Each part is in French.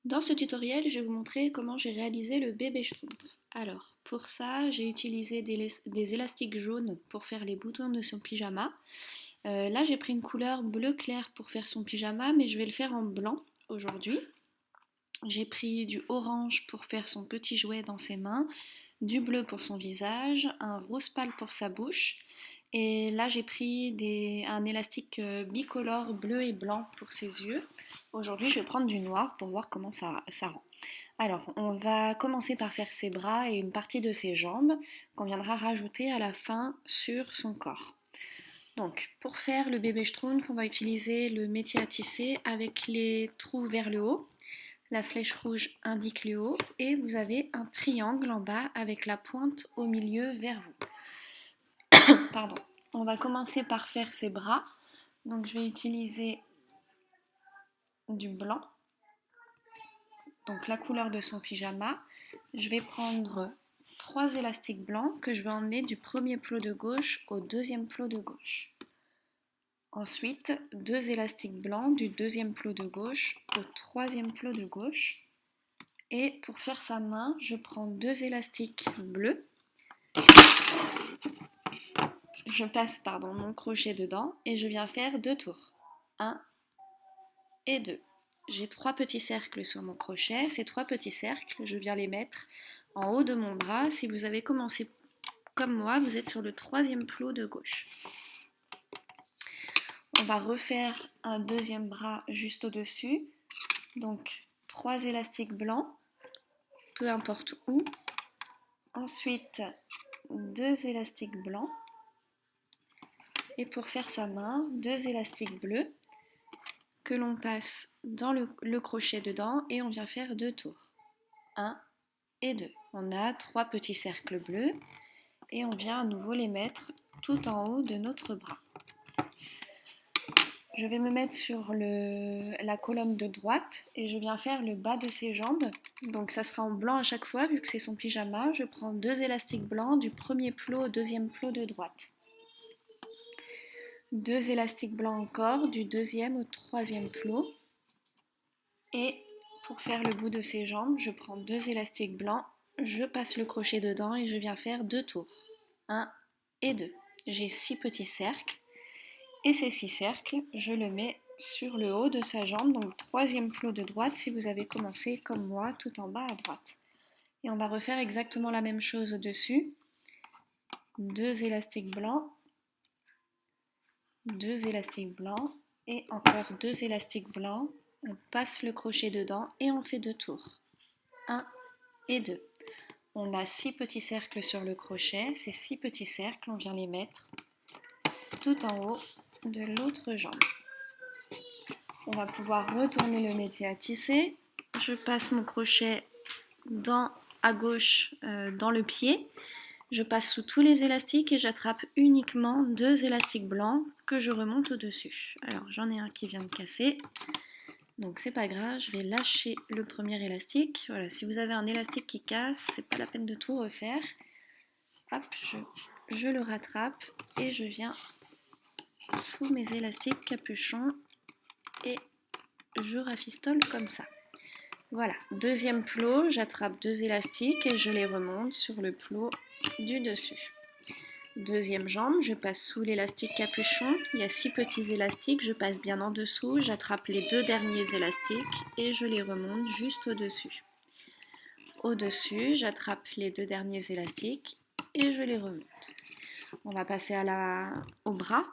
Dans ce tutoriel, je vais vous montrer comment j'ai réalisé le bébé schtroumpf. Alors, pour ça, j'ai utilisé des élastiques jaunes pour faire les boutons de son pyjama. Là, j'ai pris une couleur bleu clair pour faire son pyjama, mais je vais le faire en blanc aujourd'hui. J'ai pris du orange pour faire son petit jouet dans ses mains, du bleu pour son visage, un rose pâle pour sa bouche. Et là, j'ai pris un élastique bicolore bleu et blanc pour ses yeux. Aujourd'hui, je vais prendre du noir pour voir comment ça rend. Alors, on va commencer par faire ses bras et une partie de ses jambes qu'on viendra rajouter à la fin sur son corps. Donc, pour faire le bébé schtroumpf, on va utiliser le métier à tisser avec les trous vers le haut. La flèche rouge indique le haut et vous avez un triangle en bas avec la pointe au milieu vers vous. Pardon. On va commencer par faire ses bras. Donc, je vais utiliser du blanc, donc la couleur de son pyjama. Je vais prendre 3 élastiques blancs que je vais emmener du premier plot de gauche au deuxième plot de gauche. Ensuite, 2 élastiques blancs du deuxième plot de gauche au troisième plot de gauche. Et pour faire sa main, je prends 2 élastiques bleus. Je passe mon crochet dedans et je viens faire 2 tours. 1 et 2. J'ai 3 petits cercles sur mon crochet. Ces 3 petits cercles, je viens les mettre en haut de mon bras. Si vous avez commencé comme moi, vous êtes sur le troisième plot de gauche. On va refaire un deuxième bras juste au-dessus. Donc 3 élastiques blancs, peu importe où. Ensuite, 2 élastiques blancs. Et pour faire sa main, 2 élastiques bleus que l'on passe dans le crochet dedans et on vient faire 2 tours. 1 et 2. On a 3 petits cercles bleus et on vient à nouveau les mettre tout en haut de notre bras. Je vais me mettre sur la colonne de droite et je viens faire le bas de ses jambes. Donc ça sera en blanc à chaque fois vu que c'est son pyjama. Je prends 2 élastiques blancs du premier plot au deuxième plot de droite. 2 élastiques blancs encore du deuxième au troisième plot. Et pour faire le bout de ses jambes, je prends 2 élastiques blancs, je passe le crochet dedans et je viens faire 2 tours. 1 et 2. J'ai 6 petits cercles. Et ces 6 cercles, je le mets sur le haut de sa jambe, donc troisième plot de droite si vous avez commencé comme moi, tout en bas à droite. Et on va refaire exactement la même chose au-dessus. 2 élastiques blancs, 2 élastiques blancs et encore 2 élastiques blancs. On passe le crochet dedans et on fait 2 tours. 1 et 2. On a 6 petits cercles sur le crochet. Ces 6 petits cercles, on vient les mettre tout en haut de l'autre jambe. On va pouvoir retourner le métier à tisser. Je passe mon crochet à gauche dans le pied. Je passe sous tous les élastiques et j'attrape uniquement 2 élastiques blancs que je remonte au-dessus. Alors j'en ai un qui vient de casser. Donc c'est pas grave, je vais lâcher le premier élastique. Voilà, si vous avez un élastique qui casse, c'est pas la peine de tout refaire. Hop, je le rattrape et je viens sous mes élastiques capuchon et je rafistole comme ça. Voilà, deuxième plot, j'attrape 2 élastiques et je les remonte sur le plot du dessus. Deuxième jambe, je passe sous l'élastique capuchon, il y a 6 petits élastiques, je passe bien en dessous, j'attrape les 2 derniers élastiques et je les remonte juste au-dessus. Au-dessus, j'attrape les 2 derniers élastiques et je les remonte. On va passer au bras,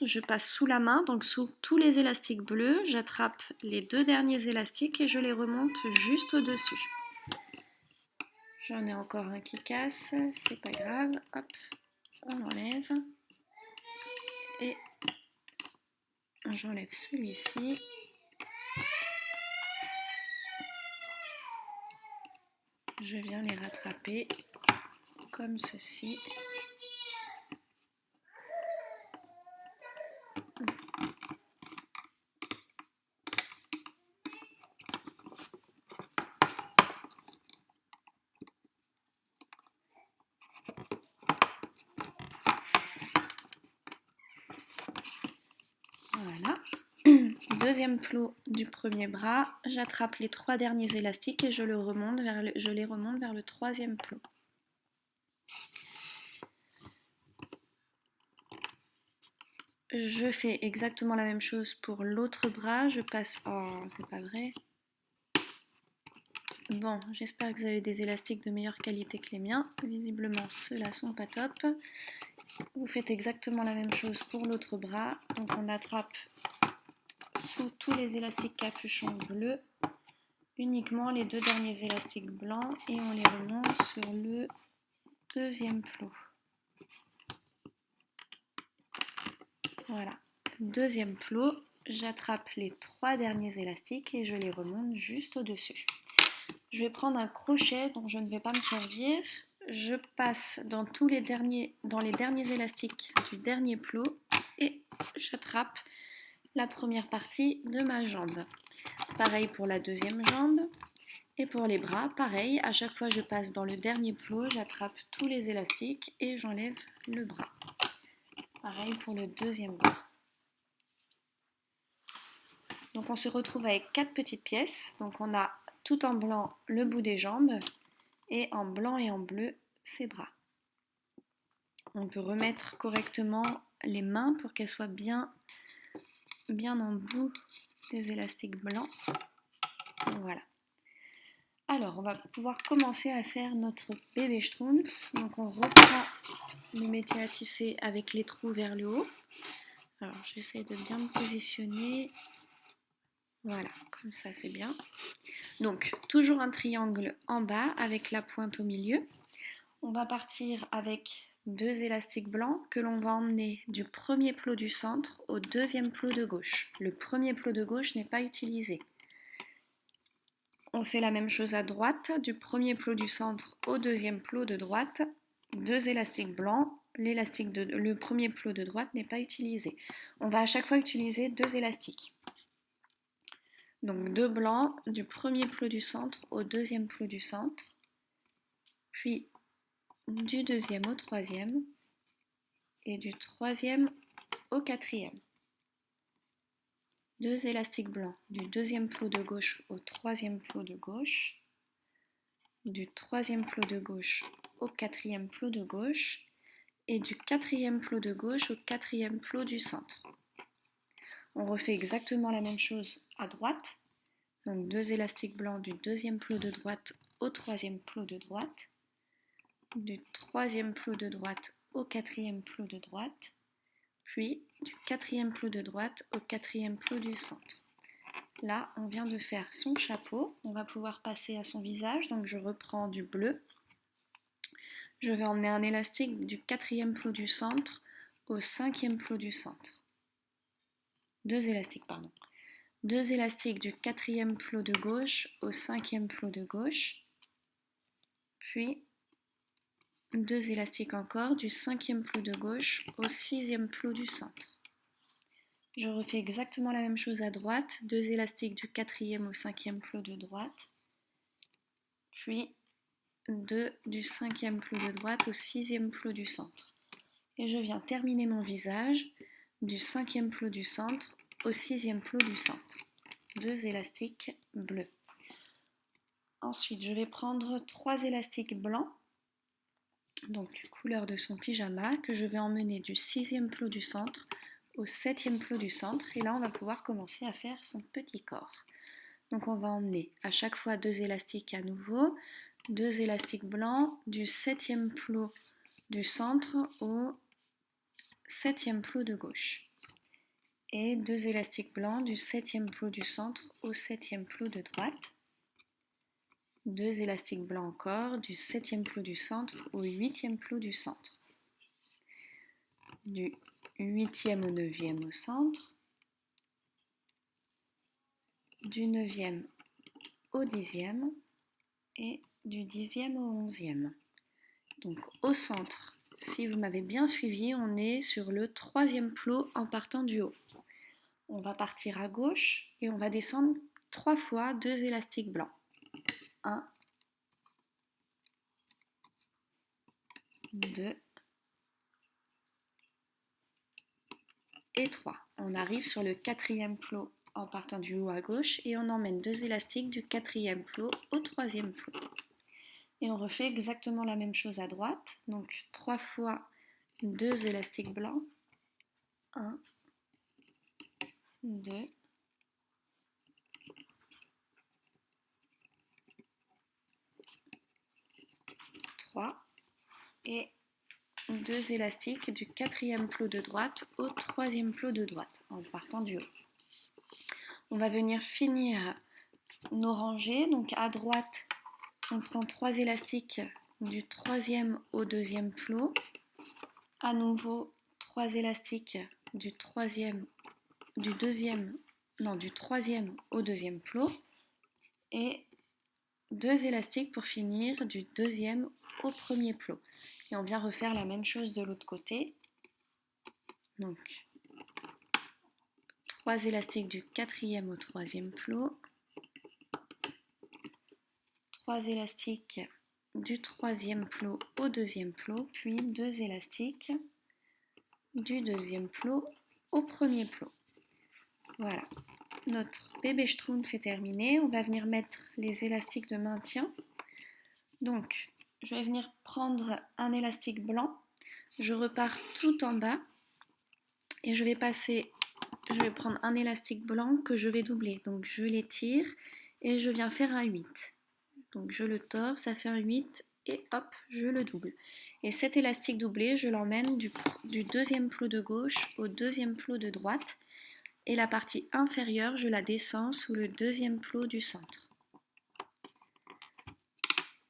je passe sous la main, donc sous tous les élastiques bleus, j'attrape les 2 derniers élastiques et je les remonte juste au-dessus. J'en ai encore un qui casse, c'est pas grave, hop, on l'enlève. Et j'enlève celui-ci. Je viens les rattraper comme ceci. Voilà. deuxième plot du premier bras, j'attrape les 3 derniers élastiques et je les remonte vers le troisième plot. Je fais exactement la même chose pour l'autre bras, je passe... Oh, c'est pas vrai. Bon, j'espère que vous avez des élastiques de meilleure qualité que les miens. Visiblement, ceux-là sont pas top. Vous faites exactement la même chose pour l'autre bras. Donc on attrape sous tous les élastiques capuchon bleus uniquement les 2 derniers élastiques blancs et on les remonte sur le deuxième plot. Voilà, deuxième plot, j'attrape les 3 derniers élastiques et je les remonte juste au-dessus. Je vais prendre un crochet dont je ne vais pas me servir. Je passe dans les derniers élastiques du dernier plot et j'attrape la première partie de ma jambe. Pareil pour la deuxième jambe. Et pour les bras, pareil, à chaque fois je passe dans le dernier plot, j'attrape tous les élastiques et j'enlève le bras. Pareil pour le deuxième bras. Donc on se retrouve avec 4 petites pièces. Donc on a tout en blanc le bout des jambes et en blanc et en bleu ses bras. On peut remettre correctement les mains pour qu'elles soient bien en bout des élastiques blancs. Voilà. Alors, on va pouvoir commencer à faire notre bébé schtroumpf. Donc, on reprend le métier à tisser avec les trous vers le haut. Alors, j'essaie de bien me positionner. Voilà, comme ça, c'est bien. Donc, toujours un triangle en bas avec la pointe au milieu. On va partir avec 2 élastiques blancs que l'on va emmener du premier plot du centre au deuxième plot de gauche. Le premier plot de gauche n'est pas utilisé. On fait la même chose à droite, du premier plot du centre au deuxième plot de droite, 2 élastiques blancs, le premier plot de droite n'est pas utilisé. On va à chaque fois utiliser 2 élastiques. Donc 2 blancs du premier plot du centre au deuxième plot du centre, puis du deuxième au troisième et du troisième au quatrième. 2 élastiques blancs du deuxième plot de gauche au troisième plot de gauche, du troisième plot de gauche au quatrième plot de gauche et du quatrième plot de gauche au quatrième plot du centre. On refait exactement la même chose à droite, donc 2 élastiques blancs du deuxième plot de droite au troisième plot de droite, du troisième plot de droite au quatrième plot de droite, puis du quatrième plot de droite au quatrième plot du centre. Là, on vient de faire son chapeau, on va pouvoir passer à son visage, donc je reprends du bleu. Je vais emmener un élastique du quatrième plot du centre au cinquième plot du centre. 2 élastiques, pardon. 2 élastiques du quatrième plot de gauche au cinquième plot de gauche, puis 2 élastiques encore du cinquième plot de gauche au sixième plot du centre. Je refais exactement la même chose à droite, 2 élastiques du quatrième au cinquième plot de droite, puis 2 du cinquième plot de droite au sixième plot du centre. Et je viens terminer mon visage du cinquième plot du centre au sixième plot du centre. 2 élastiques bleus. Ensuite, je vais prendre 3 élastiques blancs, donc couleur de son pyjama, que je vais emmener du sixième plot du centre au septième plot du centre. Et là, on va pouvoir commencer à faire son petit corps. Donc on va emmener à chaque fois 2 élastiques à nouveau, 2 élastiques blancs du septième plot du centre au septième plot de gauche. Et 2 élastiques blancs du septième plot du centre au septième plot de droite. 2 élastiques blancs encore du septième plot du centre au huitième plot du centre. Du huitième au neuvième au centre. Du neuvième au dixième et du dixième au onzième. Donc au centre, si vous m'avez bien suivi, on est sur le troisième plot en partant du haut. On va partir à gauche et on va descendre 3 fois 2 élastiques blancs. 1, 2 et 3. On arrive sur le quatrième plot en partant du haut à gauche et on emmène 2 élastiques du 4e plot au 3e plot. Et on refait exactement la même chose à droite, donc 3 fois 2 élastiques blancs, 1, 2, 3 et 2 élastiques du 4e plot de droite au 3e plot de droite en partant du haut. On va venir finir nos rangées, donc à droite on prend 3 élastiques du 3e au 2e plot, à nouveau 3 élastiques du 3e au 2e plot et 2 élastiques pour finir du 2e au 1er plot. Et on vient refaire la même chose de l'autre côté. Donc 3 élastiques du 4e au 3e plot, 3 élastiques du 3e plot au 2e plot, puis 2 élastiques du 2e plot au 1er plot. Voilà, notre bébé schtroumpf est terminé. On va venir mettre les élastiques de maintien. Donc, je vais venir prendre un élastique blanc. Je repars tout en bas et je vais prendre un élastique blanc que je vais doubler. Donc, je l'étire et je viens faire un 8. Donc, je le tords, ça fait un 8 et hop, je le double. Et cet élastique doublé, je l'emmène du 2e plot de gauche au 2e plot de droite. Et la partie inférieure, je la descends sous le 2e plot du centre.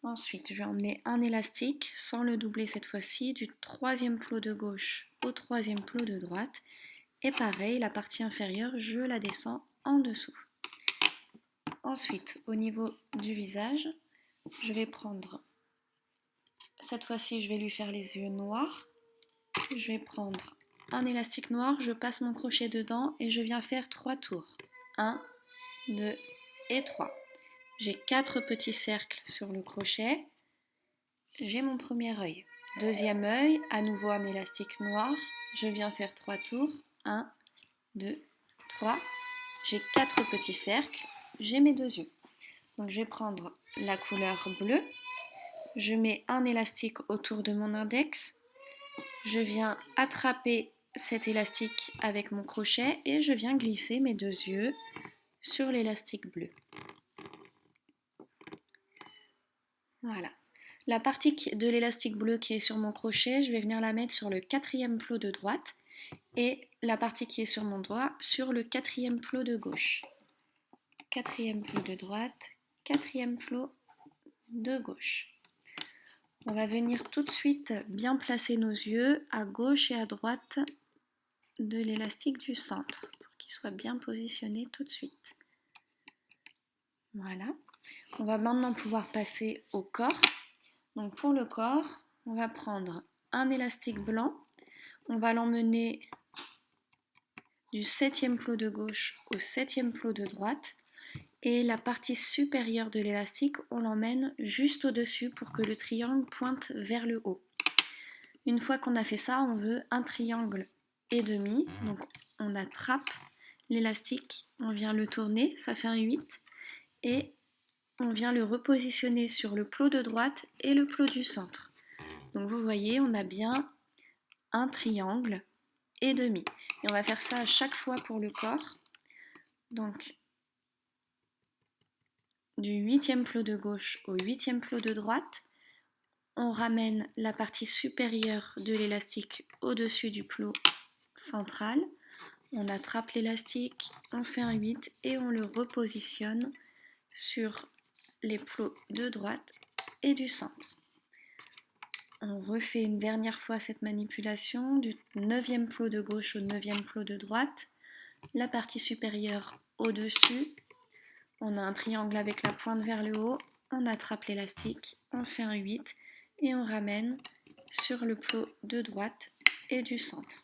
Ensuite, je vais emmener un élastique, sans le doubler cette fois-ci, du 3e plot de gauche au 3e plot de droite. Et pareil, la partie inférieure, je la descends en dessous. Ensuite, au niveau du visage, je vais prendre, cette fois-ci, je vais lui faire les yeux noirs. Je vais prendre un élastique noir, je passe mon crochet dedans et je viens faire 3 tours. 1, 2 et 3. J'ai 4 petits cercles sur le crochet. J'ai mon premier œil. Deuxième œil, à nouveau un élastique noir. Je viens faire 3 tours. 1, 2, 3. J'ai 4 petits cercles. J'ai mes 2 yeux. Donc je vais prendre la couleur bleue. Je mets un élastique autour de mon index. Je viens attraper cet élastique avec mon crochet et je viens glisser mes 2 yeux sur l'élastique bleu. Voilà. La partie de l'élastique bleu qui est sur mon crochet, je vais venir la mettre sur le 4e plot de droite et la partie qui est sur mon doigt sur le 4e plot de gauche. 4e plot de droite, 4e plot de gauche. On va venir tout de suite bien placer nos yeux à gauche et à droite de l'élastique du centre pour qu'il soit bien positionné tout de suite. Voilà. On va maintenant pouvoir passer au corps. Donc pour le corps, on va prendre un élastique blanc, on va l'emmener du 7e plot de gauche au 7e plot de droite et la partie supérieure de l'élastique, on l'emmène juste au-dessus pour que le triangle pointe vers le haut. Une fois qu'on a fait ça, on veut un triangle et demi, donc on attrape l'élastique, on vient le tourner, ça fait un 8 et on vient le repositionner sur le plot de droite et le plot du centre. Donc vous voyez, on a bien un triangle et demi. Et on va faire ça à chaque fois pour le corps. Donc du 8e plot de gauche au 8e plot de droite, on ramène la partie supérieure de l'élastique au-dessus du plot central. On attrape l'élastique, on fait un 8 et on le repositionne sur les plots de droite et du centre. On refait une dernière fois cette manipulation du 9e plot de gauche au 9e plot de droite, la partie supérieure au-dessus, on a un triangle avec la pointe vers le haut, on attrape l'élastique, on fait un 8 et on ramène sur le plot de droite et du centre.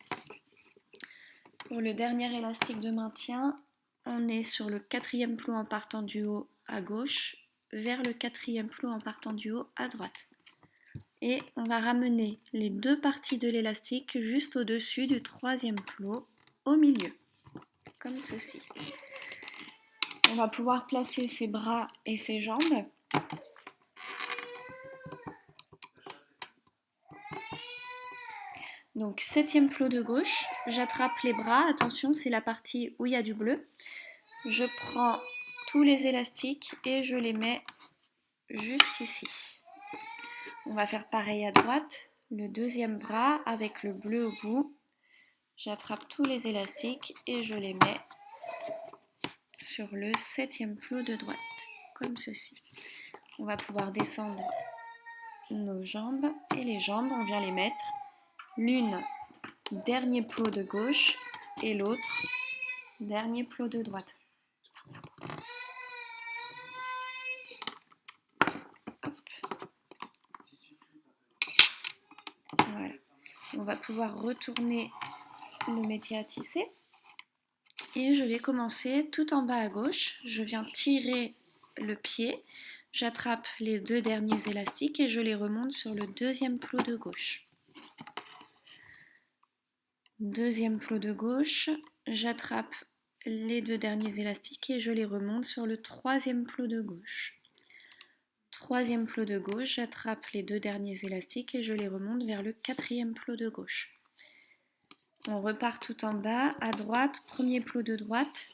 Pour le dernier élastique de maintien, on est sur le 4e plot en partant du haut à gauche vers le 4e plot en partant du haut à droite. Et on va ramener les 2 parties de l'élastique juste au-dessus du 3e plot au milieu, comme ceci. On va pouvoir placer ses bras et ses jambes. Donc 7e flot de gauche, j'attrape les bras, attention c'est la partie où il y a du bleu. Je prends tous les élastiques et je les mets juste ici. On va faire pareil à droite, le deuxième bras avec le bleu au bout. J'attrape tous les élastiques et je les mets sur le 7e flot de droite, comme ceci. On va pouvoir descendre nos jambes et les jambes, on vient les mettre l'une dernier plot de gauche et l'autre dernier plot de droite. Hop. Voilà. On va pouvoir retourner le métier à tisser et je vais commencer tout en bas à gauche. Je viens tirer le pied, j'attrape les deux derniers élastiques et je les remonte sur le deuxième plot de gauche. Deuxième plot de gauche, j'attrape les deux derniers élastiques et je les remonte sur le troisième plot de gauche. Troisième plot de gauche, j'attrape les deux derniers élastiques et je les remonte vers le quatrième plot de gauche. On repart tout en bas, à droite, premier plot de droite,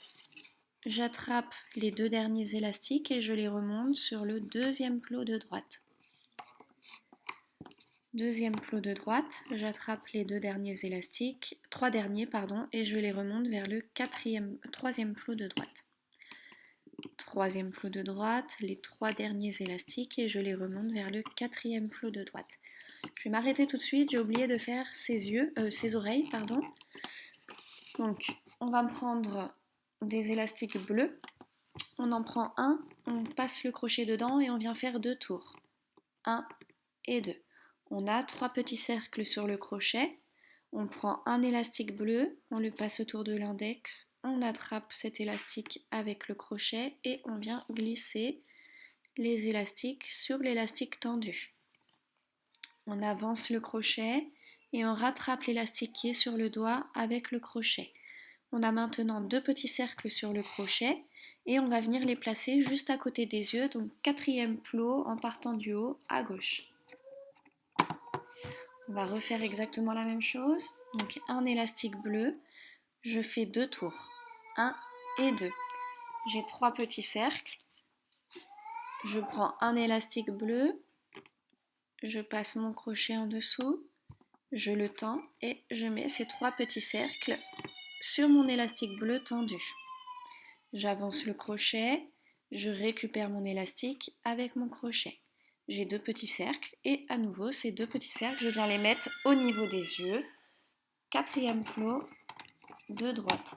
j'attrape les deux derniers élastiques et je les remonte sur le deuxième plot de droite. Deuxième plot de droite, j'attrape les deux derniers élastiques, trois derniers pardon, et je les remonte vers le troisième plot de droite. Troisième plot de droite, les trois derniers élastiques et je les remonte vers le quatrième plot de droite. Je vais m'arrêter tout de suite, j'ai oublié de faire ses oreilles, pardon. Donc, on va prendre des élastiques bleus, on en prend un, on passe le crochet dedans et on vient faire 2 tours. 1 et 2. On a 3 petits cercles sur le crochet, on prend un élastique bleu, on le passe autour de l'index, on attrape cet élastique avec le crochet et on vient glisser les élastiques sur l'élastique tendu. On avance le crochet et on rattrape l'élastique qui est sur le doigt avec le crochet. On a maintenant 2 petits cercles sur le crochet et on va venir les placer juste à côté des yeux, donc 4e plot en partant du haut à gauche. On va refaire exactement la même chose, donc un élastique bleu, je fais 2 tours, 1 et 2. J'ai 3 petits cercles, je prends un élastique bleu, je passe mon crochet en dessous, je le tends et je mets ces 3 petits cercles sur mon élastique bleu tendu. J'avance le crochet, je récupère mon élastique avec mon crochet. J'ai 2 petits cercles et à nouveau ces 2 petits cercles, je viens les mettre au niveau des yeux. 4e plot de droite.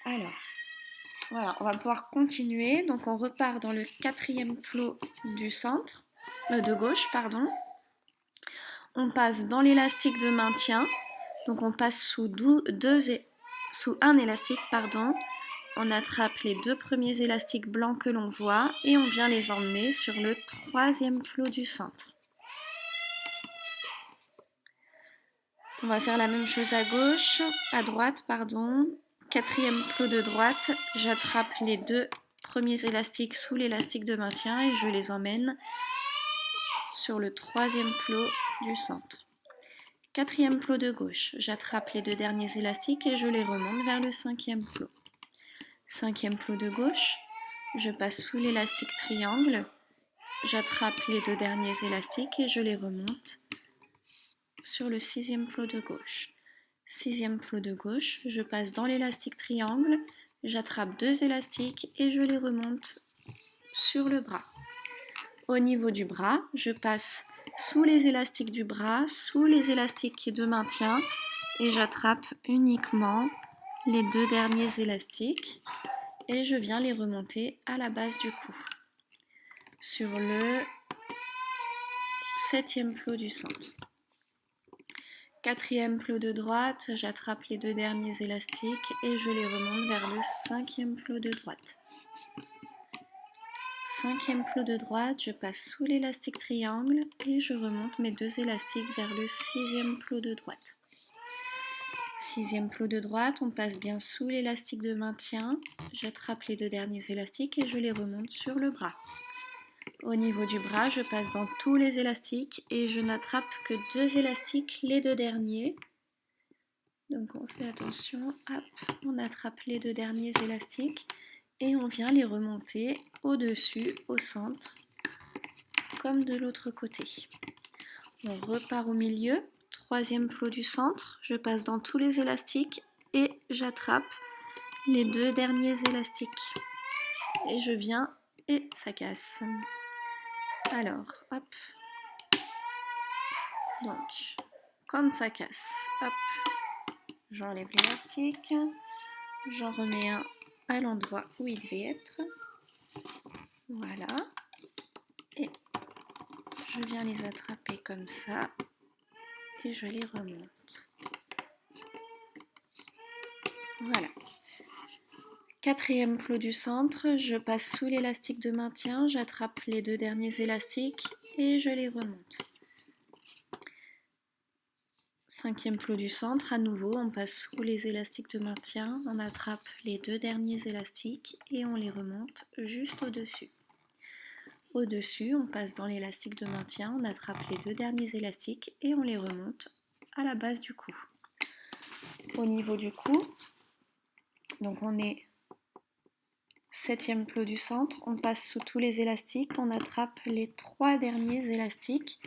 Alors, voilà, on va pouvoir continuer. Donc on repart dans le 4e plot du centre, de gauche, pardon. On passe dans l'élastique de maintien. Donc on passe sous un élastique, pardon. On attrape les 2 premiers élastiques blancs que l'on voit et on vient les emmener sur le 3e plot du centre. On va faire la même chose à droite, pardon. 4e plot de droite, j'attrape les 2 premiers élastiques sous l'élastique de maintien et je les emmène sur le 3e plot du centre. 4e plot de gauche, j'attrape les 2 derniers élastiques et je les remonte vers le 5e plot. 5e plot de gauche, je passe sous l'élastique triangle, j'attrape les 2 derniers élastiques et je les remonte sur le 6e plot de gauche. 6e plot de gauche, je passe dans l'élastique triangle, j'attrape 2 élastiques et je les remonte sur le bras. Au niveau du bras, je passe sous les élastiques du bras, sous les élastiques de maintien et j'attrape uniquement les 2 derniers élastiques et je viens les remonter à la base du cou. Sur le 7e plot du centre. 4e plot de droite, j'attrape les 2 derniers élastiques et je les remonte vers le 5e plot de droite. 5e plot de droite, je passe sous l'élastique triangle et je remonte mes 2 élastiques vers le 6e plot de droite. Sixième plot de droite, on passe bien sous l'élastique de maintien. J'attrape les deux derniers élastiques et je les remonte sur le bras. Au niveau du bras, je passe dans tous les élastiques et je n'attrape que deux élastiques, les deux derniers. Donc on fait attention, hop, on attrape les deux derniers élastiques et on vient les remonter au-dessus, au centre, comme de l'autre côté. On repart au milieu, troisième plot du centre, je passe dans tous les élastiques et j'attrape les deux derniers élastiques. Et je viens et ça casse. Alors, hop. Donc, quand ça casse, hop, j'enlève l'élastique, j'en remets un à l'endroit où il devait être. Voilà. Et je viens les attraper comme ça et je les remonte. Voilà. Quatrième plot du centre, je passe sous l'élastique de maintien, j'attrape les deux derniers élastiques et je les remonte. Cinquième plot du centre, à nouveau, on passe sous les élastiques de maintien, on attrape les deux derniers élastiques et on les remonte juste au-dessus. Au-dessus, on passe dans l'élastique de maintien, on attrape les deux derniers élastiques et on les remonte à la base du cou. Au niveau du cou, donc on est septième plot du centre, on passe sous tous les élastiques, on attrape les trois derniers élastiques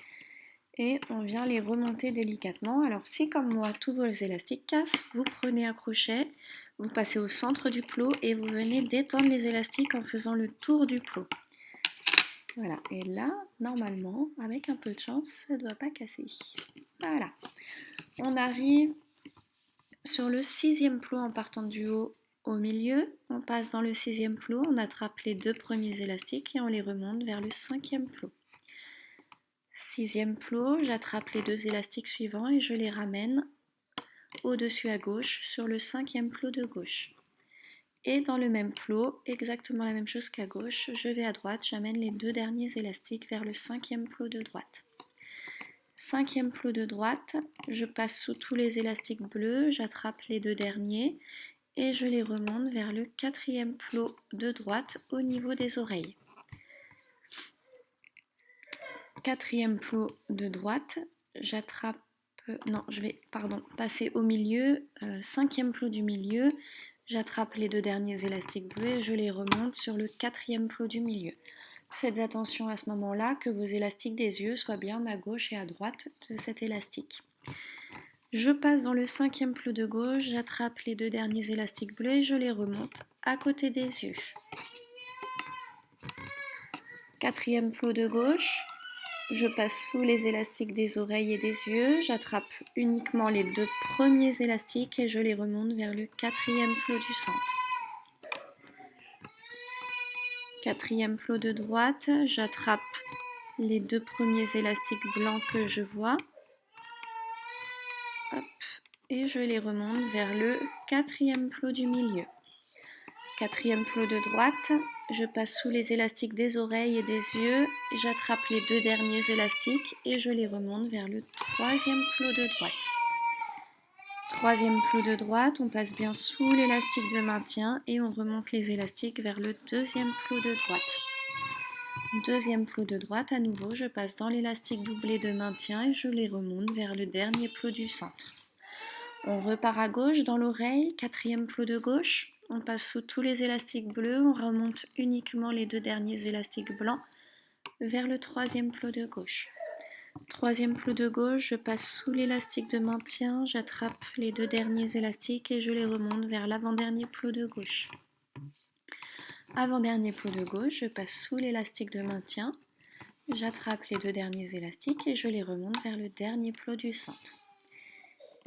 et on vient les remonter délicatement. Alors si comme moi tous vos élastiques cassent, vous prenez un crochet, vous passez au centre du plot et vous venez détendre les élastiques en faisant le tour du plot. Voilà, et là, normalement, avec un peu de chance, ça ne doit pas casser. Voilà, on arrive sur le sixième plot en partant du haut au milieu. On passe dans le sixième plot, on attrape les deux premiers élastiques et on les remonte vers le cinquième plot. Sixième plot, j'attrape les deux élastiques suivants et je les ramène au-dessus à gauche sur le cinquième plot de gauche. Et dans le même plot, exactement la même chose qu'à gauche, je vais à droite, j'amène les deux derniers élastiques vers le cinquième plot de droite. Cinquième plot de droite, je passe sous tous les élastiques bleus, j'attrape les deux derniers et je les remonte vers le quatrième plot de droite au niveau des oreilles. Quatrième plot de droite, j'attrape, passer au milieu, cinquième plot du milieu, j'attrape les deux derniers élastiques bleus et je les remonte sur le quatrième plot du milieu. Faites attention à ce moment-là que vos élastiques des yeux soient bien à gauche et à droite de cet élastique. Je passe dans le cinquième plot de gauche, j'attrape les deux derniers élastiques bleus et je les remonte à côté des yeux. Quatrième plot de gauche, je passe sous les élastiques des oreilles et des yeux, j'attrape uniquement les deux premiers élastiques et je les remonte vers le quatrième plot du centre. Quatrième plot de droite, j'attrape les deux premiers élastiques blancs que je vois. Hop, et je les remonte vers le quatrième plot du milieu. Quatrième plot de droite, je passe sous les élastiques des oreilles et des yeux, j'attrape les deux derniers élastiques et je les remonte vers le troisième plot de droite. Troisième plot de droite, on passe bien sous l'élastique de maintien et on remonte les élastiques vers le deuxième plot de droite. Deuxième plot de droite, à nouveau, je passe dans l'élastique doublé de maintien et je les remonte vers le dernier plot du centre. On repart à gauche dans l'oreille, quatrième plot de gauche, on passe sous tous les élastiques bleus, on remonte uniquement les deux derniers élastiques blancs vers le troisième plot de gauche. Troisième plot de gauche, je passe sous l'élastique de maintien, j'attrape les deux derniers élastiques et je les remonte vers l'avant-dernier plot de gauche. Avant-dernier plot de gauche, je passe sous l'élastique de maintien, j'attrape les deux derniers élastiques et je les remonte vers le dernier plot du centre.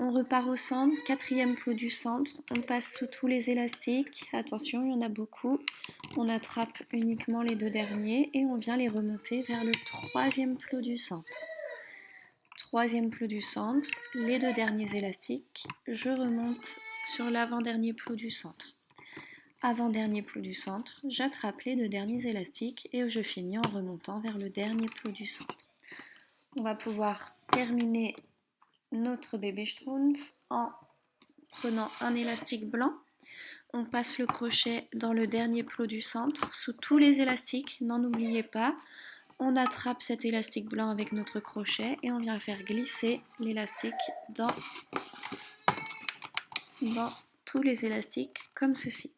On repart au centre, quatrième plot du centre, on passe sous tous les élastiques, attention il y en a beaucoup, on attrape uniquement les deux derniers et on vient les remonter vers le troisième plot du centre. Troisième plot du centre, les deux derniers élastiques, je remonte sur l'avant-dernier plot du centre. Avant-dernier plot du centre, j'attrape les deux derniers élastiques et je finis en remontant vers le dernier plot du centre. On va pouvoir terminer notre bébé schtroumpf en prenant un élastique blanc. On passe le crochet dans le dernier plot du centre, sous tous les élastiques, n'en oubliez pas. On attrape cet élastique blanc avec notre crochet et on vient faire glisser l'élastique dans tous les élastiques comme ceci.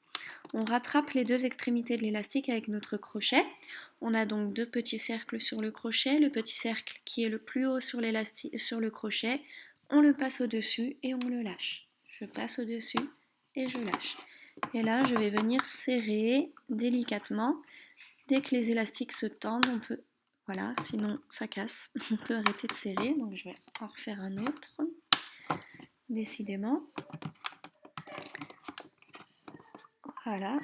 On rattrape les deux extrémités de l'élastique avec notre crochet. On a donc deux petits cercles sur le crochet. Le petit cercle qui est le plus haut sur le crochet, on le passe au-dessus et on le lâche. Je passe au-dessus et je lâche. Et là, je vais venir serrer délicatement. Dès que les élastiques se tendent, on peut... Voilà, sinon ça casse. On peut arrêter de serrer. Donc je vais en refaire un autre. Décidément. Voilà.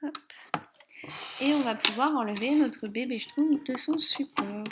Hop. Et on va pouvoir enlever notre bébé schtroumpf de son support.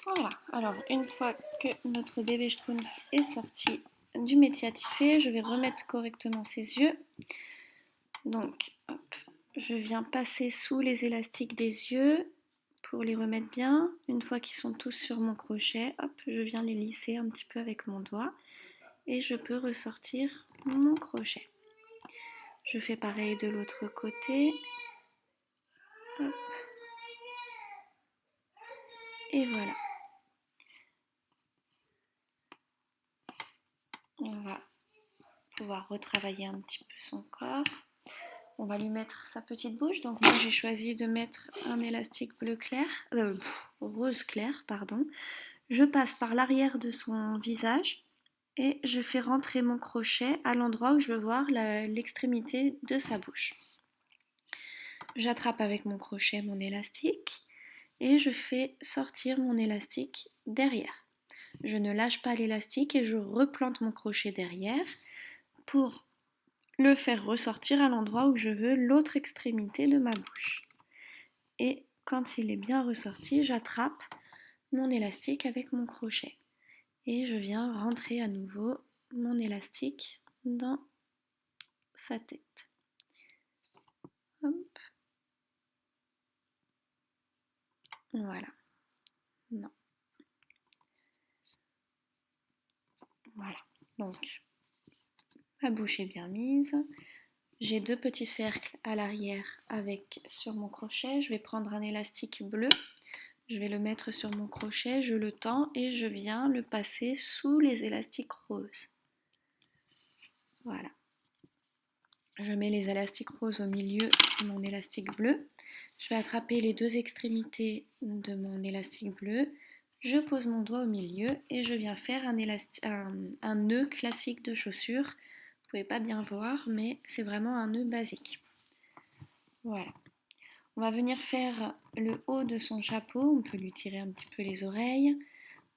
Voilà, alors une fois que notre bébé schtroumpf est sorti du métier à tisser, je vais remettre correctement ses yeux. Donc, hop, je viens passer sous les élastiques des yeux pour les remettre bien. Une fois qu'ils sont tous sur mon crochet, hop, je viens les lisser un petit peu avec mon doigt et je peux ressortir mon crochet. Je fais pareil de l'autre côté. Hop. Et voilà. On va pouvoir retravailler un petit peu son corps. On va lui mettre sa petite bouche. Donc moi j'ai choisi de mettre un élastique bleu clair, rose clair, pardon. Je passe par l'arrière de son visage et je fais rentrer mon crochet à l'endroit où je veux voir l'extrémité de sa bouche. J'attrape avec mon crochet mon élastique et je fais sortir mon élastique derrière. Je ne lâche pas l'élastique et je replante mon crochet derrière pour le faire ressortir à l'endroit où je veux l'autre extrémité de ma bouche. Et quand il est bien ressorti, j'attrape mon élastique avec mon crochet. Et je viens rentrer à nouveau mon élastique dans sa tête. Hop. Voilà. Non. Voilà. Donc, ma bouche est bien mise. J'ai deux petits cercles à l'arrière avec sur mon crochet. Je vais prendre un élastique bleu. Je vais le mettre sur mon crochet, je le tends et je viens le passer sous les élastiques roses. Voilà. Je mets les élastiques roses au milieu de mon élastique bleu. Je vais attraper les deux extrémités de mon élastique bleu. Je pose mon doigt au milieu et je viens faire un nœud classique de chaussure. Vous pouvez pas bien voir, mais c'est vraiment un nœud basique. Voilà. On va venir faire le haut de son chapeau. On peut lui tirer un petit peu les oreilles.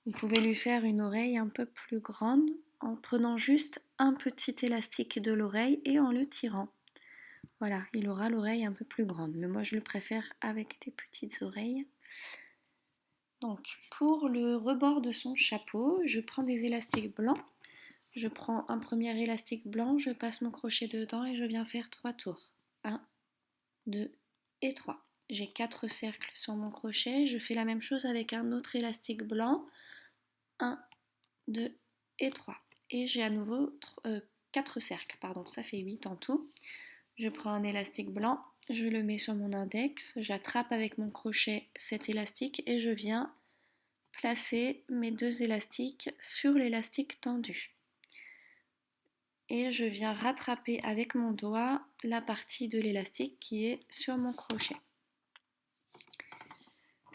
Vous pouvez lui faire une oreille un peu plus grande en prenant juste un petit élastique de l'oreille et en le tirant. Voilà, il aura l'oreille un peu plus grande, mais moi je le préfère avec des petites oreilles. Donc pour le rebord de son chapeau, je prends des élastiques blancs. Je prends un premier élastique blanc, je passe mon crochet dedans et je viens faire 3 tours. 1, 2 et 3. j'ai 4 cercles sur mon crochet, je fais la même chose avec un autre élastique blanc, 1, 2 et 3. Et j'ai à nouveau 4 cercles, pardon, ça fait 8 en tout. Je prends un élastique blanc, je le mets sur mon index, j'attrape avec mon crochet cet élastique et je viens placer mes 2 élastiques sur l'élastique tendu. Et je viens rattraper avec mon doigt la partie de l'élastique qui est sur mon crochet.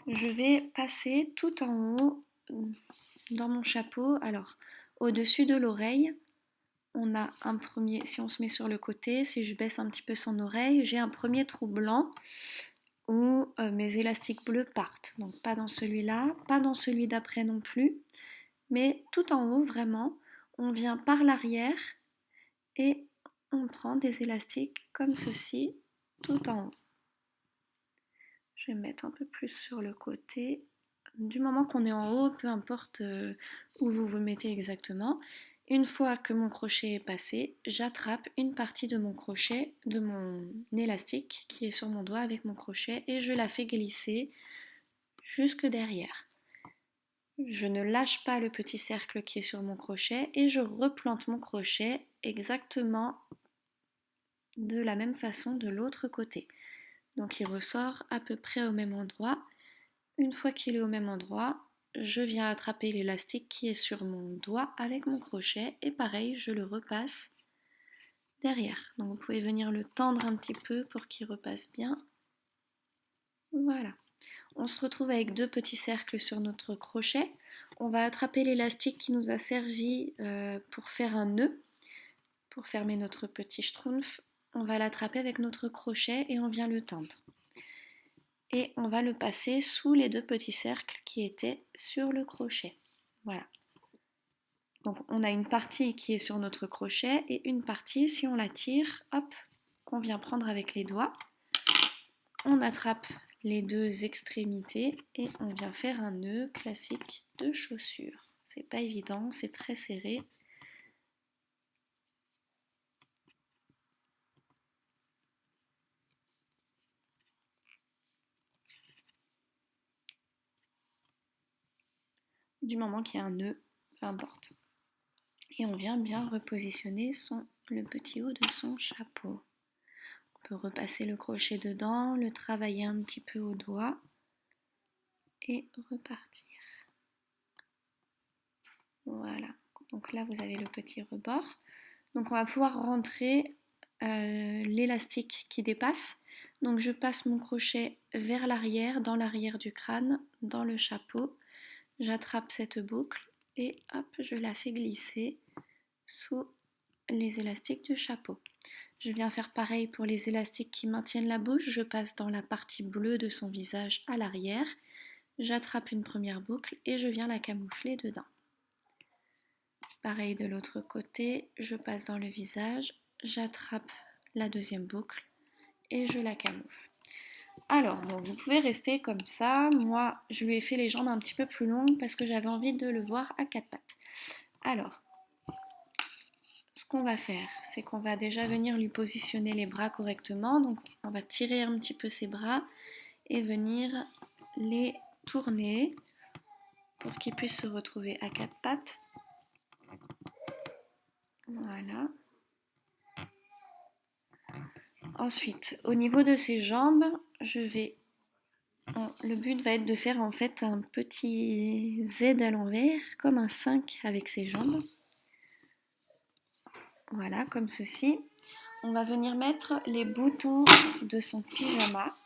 Je vais passer tout en haut dans mon chapeau. Alors, au-dessus de l'oreille, on a un premier, si on se met sur le côté, si je baisse un petit peu son oreille, j'ai un premier trou blanc où mes élastiques bleus partent. Donc pas dans celui-là, pas dans celui d'après non plus, mais tout en haut vraiment, on vient par l'arrière et on prend des élastiques comme ceci tout en haut. Je vais mettre un peu plus sur le côté. Du moment qu'on est en haut, peu importe où vous vous mettez exactement. Une fois que mon crochet est passé, j'attrape une partie de mon crochet, de mon élastique qui est sur mon doigt avec mon crochet et je la fais glisser jusque derrière. Je ne lâche pas le petit cercle qui est sur mon crochet et je replante mon crochet exactement de la même façon de l'autre côté. Donc il ressort à peu près au même endroit. Une fois qu'il est au même endroit, je viens attraper l'élastique qui est sur mon doigt avec mon crochet et pareil, je le repasse derrière. Donc vous pouvez venir le tendre un petit peu pour qu'il repasse bien. Voilà. On se retrouve avec 2 petits cercles sur notre crochet. On va attraper l'élastique qui nous a servi pour faire un nœud, pour fermer notre petit schtroumpf. On va l'attraper avec notre crochet et on vient le tendre. Et on va le passer sous les 2 petits cercles qui étaient sur le crochet. Voilà. Donc on a une partie qui est sur notre crochet et une partie, si on la tire, hop, qu'on vient prendre avec les doigts. On attrape les 2 extrémités et on vient faire un nœud classique de chaussure. C'est pas évident, c'est très serré. Du moment qu'il y a un nœud, peu importe. Et on vient bien repositionner le petit haut de son chapeau. On peut repasser le crochet dedans, le travailler un petit peu au doigt et repartir. Voilà, donc là vous avez le petit rebord. Donc on va pouvoir rentrer l'élastique qui dépasse. Donc je passe mon crochet vers l'arrière, dans l'arrière du crâne, dans le chapeau. J'attrape cette boucle et hop, je la fais glisser sous les élastiques du chapeau. Je viens faire pareil pour les élastiques qui maintiennent la bouche. Je passe dans la partie bleue de son visage à l'arrière. J'attrape une première boucle et je viens la camoufler dedans. Pareil de l'autre côté, je passe dans le visage, j'attrape la deuxième boucle et je la camoufle. Alors, bon, vous pouvez rester comme ça. Moi, je lui ai fait les jambes un petit peu plus longues parce que j'avais envie de le voir à 4 pattes. Alors, ce qu'on va faire, c'est qu'on va déjà venir lui positionner les bras correctement. Donc, on va tirer un petit peu ses bras et venir les tourner pour qu'il puisse se retrouver à 4 pattes. Voilà. Ensuite, au niveau de ses jambes, le but va être de faire en fait un petit Z à l'envers, comme un 5 avec ses jambes. Voilà, comme ceci. On va venir mettre les boutons de son pyjama.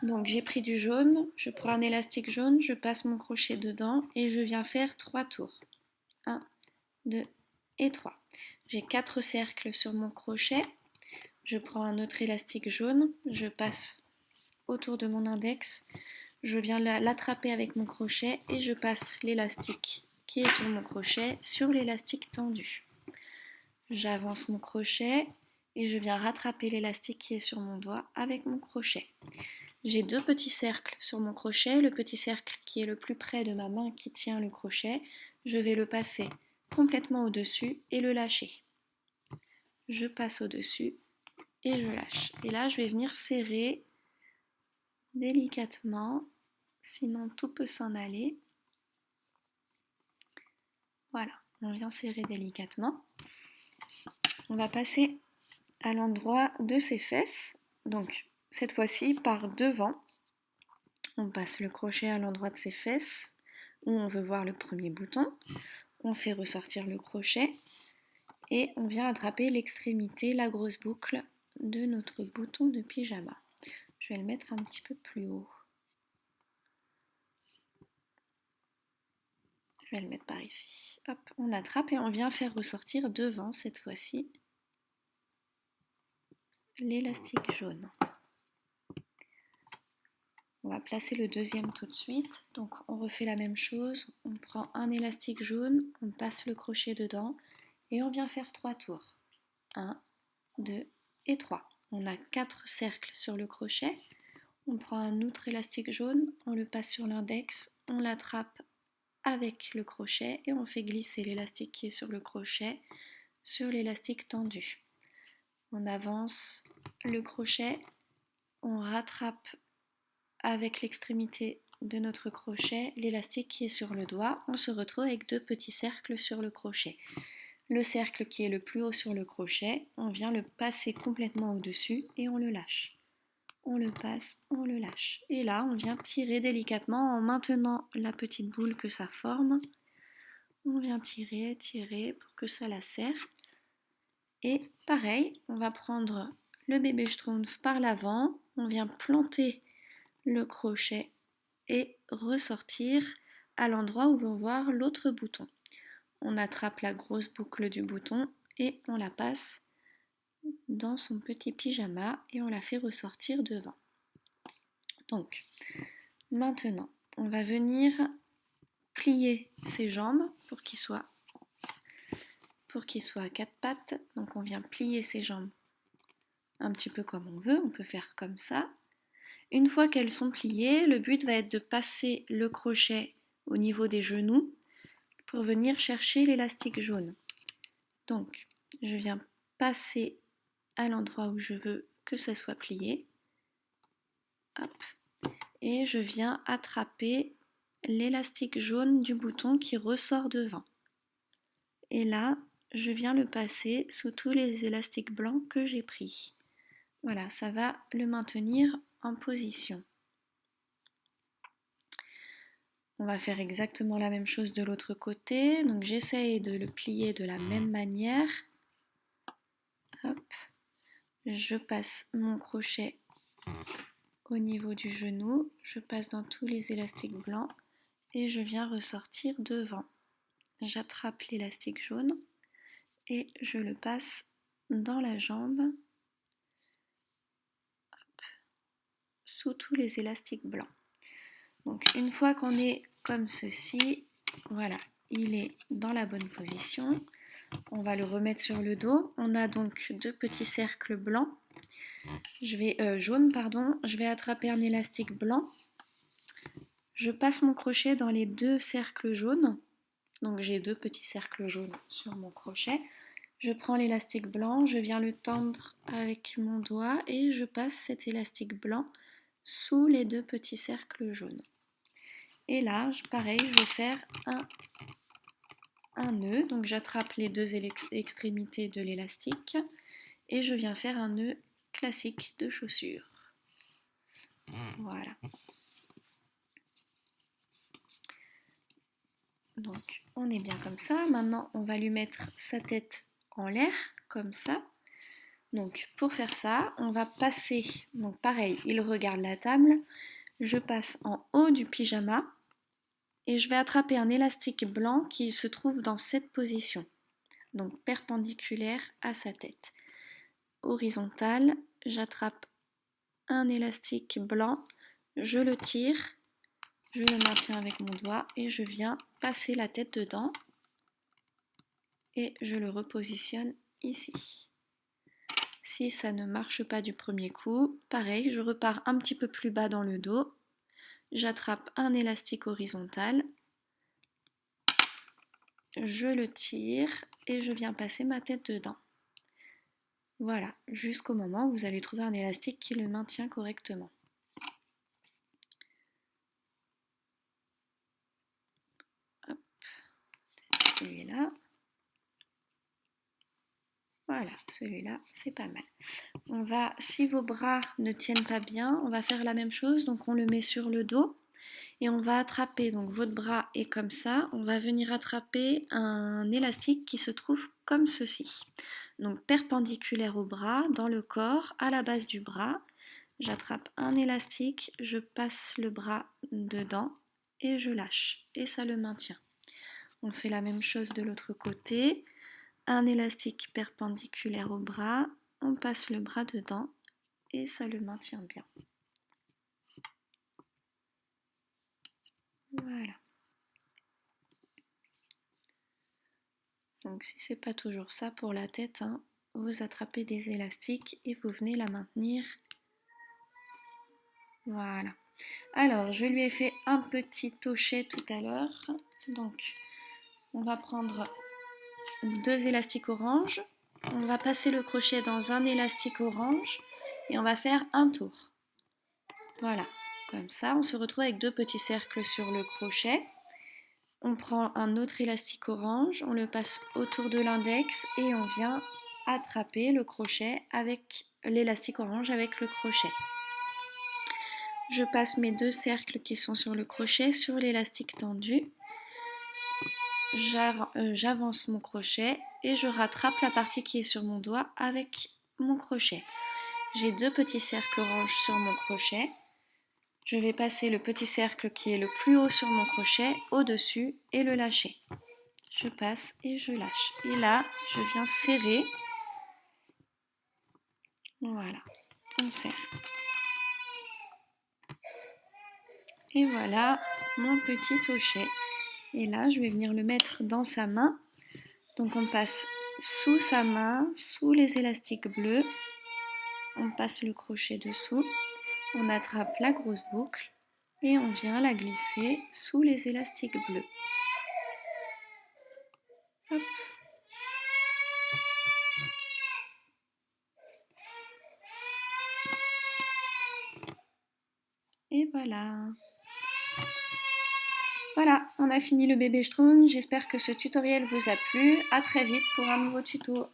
Donc j'ai pris du jaune, je prends un élastique jaune, je passe mon crochet dedans et je viens faire 3 tours. 1, 2 et 3. J'ai 4 cercles sur mon crochet. Je prends un autre élastique jaune, je passe autour de mon index, je viens l'attraper avec mon crochet et je passe l'élastique qui est sur mon crochet sur l'élastique tendu. J'avance mon crochet et je viens rattraper l'élastique qui est sur mon doigt avec mon crochet. J'ai 2 petits cercles sur mon crochet, le petit cercle qui est le plus près de ma main qui tient le crochet, je vais le passer complètement au-dessus et le lâcher. Je passe au-dessus et je lâche. Et là, je vais venir serrer délicatement, sinon tout peut s'en aller. Voilà, on vient serrer délicatement. On va passer à l'endroit de ses fesses, donc cette fois-ci par devant. On passe le crochet à l'endroit de ses fesses où on veut voir le premier bouton. On fait ressortir le crochet et on vient attraper l'extrémité, la grosse boucle de notre bouton de pyjama. Je vais le mettre un petit peu plus haut. Je vais le mettre par ici. Hop, on attrape et on vient faire ressortir devant cette fois-ci l'élastique jaune. On va placer le deuxième tout de suite. Donc on refait la même chose. On prend un élastique jaune, on passe le crochet dedans et on vient faire 3 tours. 1, 2 et 3. On a 4 cercles sur le crochet. On prend un autre élastique jaune, on le passe sur l'index, on l'attrape avec le crochet et on fait glisser l'élastique qui est sur le crochet sur l'élastique tendu. On avance le crochet, on rattrape avec l'extrémité de notre crochet l'élastique qui est sur le doigt. On se retrouve avec 2 petits cercles sur le crochet. Le cercle qui est le plus haut sur le crochet, on vient le passer complètement au-dessus et on le lâche. On le passe, on le lâche. Et là, on vient tirer délicatement en maintenant la petite boule que ça forme. On vient tirer, tirer pour que ça la serre. Et pareil, on va prendre le bébé schtroumpf par l'avant, on vient planter le crochet et ressortir à l'endroit où on va voir l'autre bouton. On attrape la grosse boucle du bouton et on la passe dans son petit pyjama et on la fait ressortir devant. Donc, maintenant, on va venir plier ses jambes pour qu'il soit à 4 pattes. Donc on vient plier ses jambes un petit peu comme on veut. On peut faire comme ça. Une fois qu'elles sont pliées, le but va être de passer le crochet au niveau des genoux pour venir chercher l'élastique jaune. Donc, je viens passer à l'endroit où je veux que ça soit plié. Hop. Et je viens attraper l'élastique jaune du bouton qui ressort devant. Et là, je viens le passer sous tous les élastiques blancs que j'ai pris. Voilà, ça va le maintenir en position. On va faire exactement la même chose de l'autre côté. Donc j'essaye de le plier de la même manière. Hop. Je passe mon crochet au niveau du genou. Je passe dans tous les élastiques blancs et je viens ressortir devant. J'attrape l'élastique jaune et je le passe dans la jambe. Hop. Sous tous les élastiques blancs. Donc une fois qu'on est comme ceci, voilà, il est dans la bonne position. On va le remettre sur le dos. On a donc 2 petits cercles blancs. Jaune, pardon. Je vais attraper un élastique blanc. Je passe mon crochet dans les 2 cercles jaunes. Donc j'ai 2 petits cercles jaunes sur mon crochet. Je prends l'élastique blanc, je viens le tendre avec mon doigt et je passe cet élastique blanc sous les 2 petits cercles jaunes. Et là, pareil, je vais faire un nœud. Donc j'attrape les 2 extrémités de l'élastique et je viens faire un nœud classique de chaussure. Voilà. Donc on est bien comme ça. Maintenant, on va lui mettre sa tête en l'air, comme ça. Donc pour faire ça, on va passer, donc pareil, il regarde la table, je passe en haut du pyjama et je vais attraper un élastique blanc qui se trouve dans cette position, donc perpendiculaire à sa tête. Horizontal, j'attrape un élastique blanc, je le tire, je le maintiens avec mon doigt et je viens passer la tête dedans et je le repositionne ici. Si ça ne marche pas du premier coup, pareil, je repars un petit peu plus bas dans le dos, j'attrape un élastique horizontal, je le tire et je viens passer ma tête dedans. Voilà, jusqu'au moment où vous allez trouver un élastique qui le maintient correctement. celui-là. Voilà, celui-là, c'est pas mal. On va, si vos bras ne tiennent pas bien, on va faire la même chose. Donc on le met sur le dos et on va attraper. Donc votre bras est comme ça. On va venir attraper un élastique qui se trouve comme ceci. Donc perpendiculaire au bras, dans le corps, à la base du bras. J'attrape un élastique, je passe le bras dedans et je lâche. Et ça le maintient. On fait la même chose de l'autre côté. Un élastique perpendiculaire au bras, on passe le bras dedans et ça le maintient bien. Voilà. Donc si c'est pas toujours ça pour la tête, hein, vous attrapez des élastiques et vous venez la maintenir. Voilà. Alors je lui ai fait un petit tochet tout à l'heure. Donc on va prendre 2 élastiques orange. On va passer le crochet dans un élastique orange et on va faire un tour. Voilà, comme ça on se retrouve avec 2 petits cercles sur le crochet. On prend un autre élastique orange, on le passe autour de l'index et on vient attraper le crochet avec l'élastique orange avec le crochet. Je passe mes 2 cercles qui sont sur le crochet sur l'élastique tendu. J'avance mon crochet et je rattrape la partie qui est sur mon doigt avec mon crochet. J'ai 2 petits cercles orange sur mon crochet. Je vais passer le petit cercle qui est le plus haut sur mon crochet au-dessus et le lâcher. Je passe et je lâche. Et là, je viens serrer. Voilà, on serre. Et voilà mon petit tochet. Et là, je vais venir le mettre dans sa main. Donc on passe sous sa main, sous les élastiques bleus. On passe le crochet dessous. On attrape la grosse boucle et on vient la glisser sous les élastiques bleus. Hop. Et voilà. Voilà, on a fini le bébé Schtroumpf. J'espère que ce tutoriel vous a plu. À très vite pour un nouveau tuto.